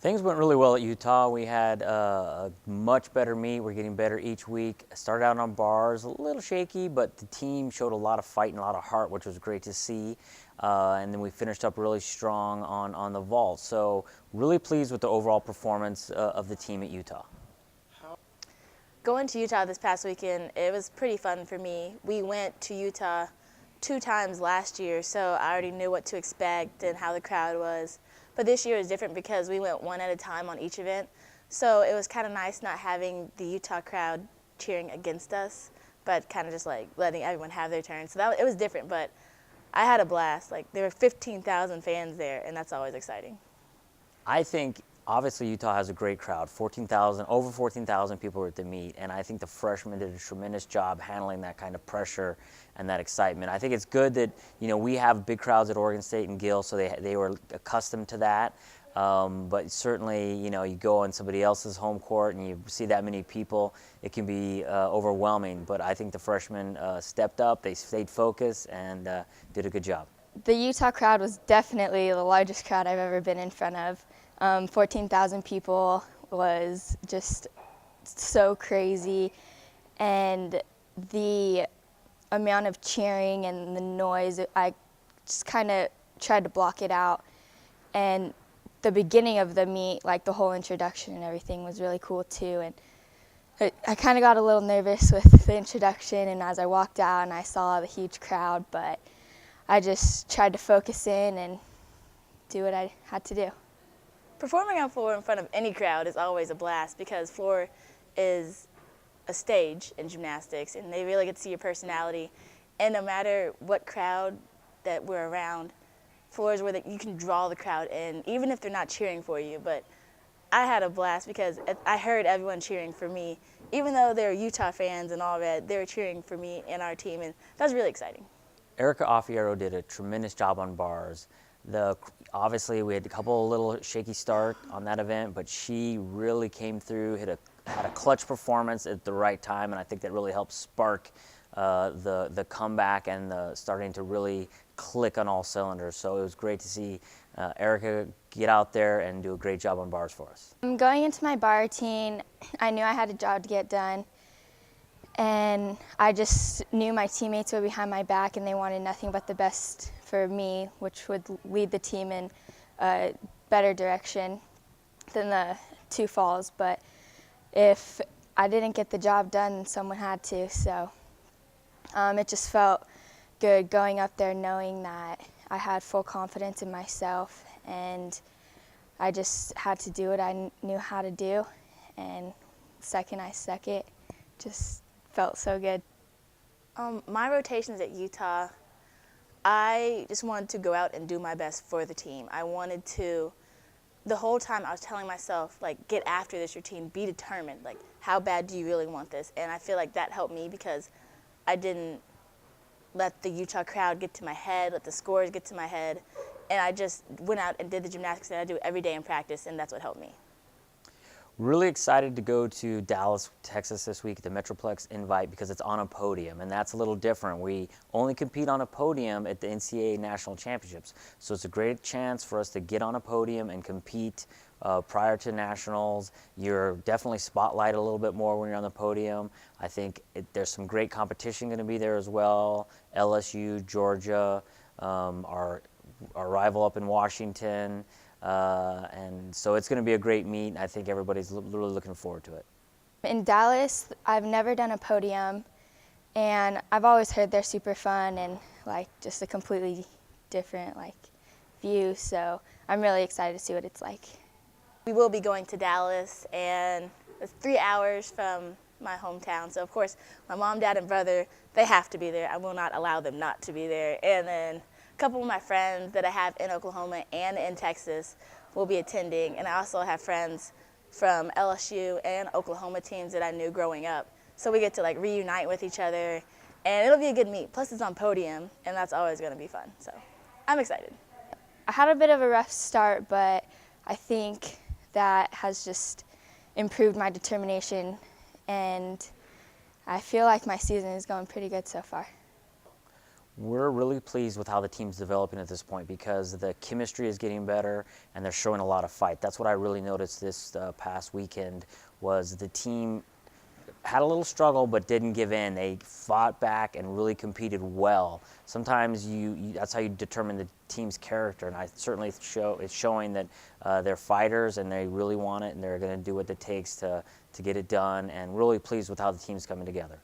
Things went really well at Utah. We had a much better meet. We're getting better each week. Started out on bars, a little shaky, but the team showed a lot of fight and a lot of heart, which was great to see. And then we finished up really strong on the vault. So really pleased with the overall performance of the team at Utah. Going to Utah this past weekend, it was pretty fun for me. We went to Utah 2 times last year, so I already knew what to expect and how the crowd was. But this year was different because we went one at a time on each event. So it was kind of nice not having the Utah crowd cheering against us, but kind of just like letting everyone have their turn. So it was different, but I had a blast. Like, there were 15,000 fans there, and that's always exciting. I think obviously Utah has a great crowd. Over 14,000 people were at the meet, and I think the freshmen did a tremendous job handling that kind of pressure and that excitement. I think it's good that, you know, we have big crowds at Oregon State and Gill, so they were accustomed to that. But certainly, you know, you go on somebody else's home court and you see that many people, it can be overwhelming. But I think the freshmen stepped up, they stayed focused, and did a good job. The Utah crowd was definitely the largest crowd I've ever been in front of. 14,000 people was just so crazy, and the amount of cheering and the noise, I just kind of tried to block it out. And the beginning of the meet, like the whole introduction and everything, was really cool too. And I kind of got a little nervous with the introduction, and as I walked out and I saw the huge crowd, but I just tried to focus in and do what I had to do. Performing on floor in front of any crowd is always a blast because floor is a stage in gymnastics, and they really get to see your personality. And no matter what crowd that we're around, floor is where you can draw the crowd in, even if they're not cheering for you. But I had a blast because I heard everyone cheering for me. Even though they're Utah fans and all that, they were cheering for me and our team, and that was really exciting. Erika Aufiero did a tremendous job on bars. Obviously, we had a couple of little shaky start on that event, but she really came through, had a clutch performance at the right time, and I think that really helped spark the comeback and the starting to really click on all cylinders. So it was great to see Erika get out there and do a great job on bars for us. Going into my bar routine, I knew I had a job to get done, and I just knew my teammates were behind my back and they wanted nothing but the best for me, which would lead the team in a better direction than the 2 falls. But if I didn't get the job done, someone had to. So it just felt good going up there knowing that I had full confidence in myself, and I just had to do what I knew how to do. And the second I stuck it, just felt so good. My rotations at Utah, I just wanted to go out and do my best for the team. I wanted to, the whole time I was telling myself, like, get after this routine, be determined. Like, how bad do you really want this? And I feel like that helped me because I didn't let the Utah crowd get to my head, let the scores get to my head, and I just went out and did the gymnastics that I do every day in practice, and that's what helped me. Really excited to go to Dallas, Texas this week, the Metroplex invite, because it's on a podium, and that's a little different. We only compete on a podium at the NCAA National Championships, so it's a great chance for us to get on a podium and compete prior to nationals. You're definitely spotlighted a little bit more when you're on the podium. I think there's some great competition going to be there as well. LSU, Georgia, our rival up in Washington. And so it's going to be a great meet, and I think everybody's really looking forward to it. In Dallas, I've never done a podium, and I've always heard they're super fun and like just a completely different view, so I'm really excited to see what it's like. We will be going to Dallas, and it's 3 hours from my hometown, so of course my mom, dad, and brother, they have to be there. I will not allow them not to be there. And then a couple of my friends that I have in Oklahoma and in Texas will be attending, and I also have friends from LSU and Oklahoma teams that I knew growing up. So we get to reunite with each other, and it'll be a good meet. Plus it's on podium, and that's always going to be fun. So I'm excited. I had a bit of a rough start, but I think that has just improved my determination, and I feel like my season is going pretty good so far. We're really pleased with how the team's developing at this point because the chemistry is getting better and they're showing a lot of fight. That's what I really noticed this past weekend was the team had a little struggle but didn't give in. They fought back and really competed well. Sometimes that's how you determine the team's character, and I certainly it's showing that they're fighters and they really want it and they're going to do what it takes to get it done, and really pleased with how the team's coming together.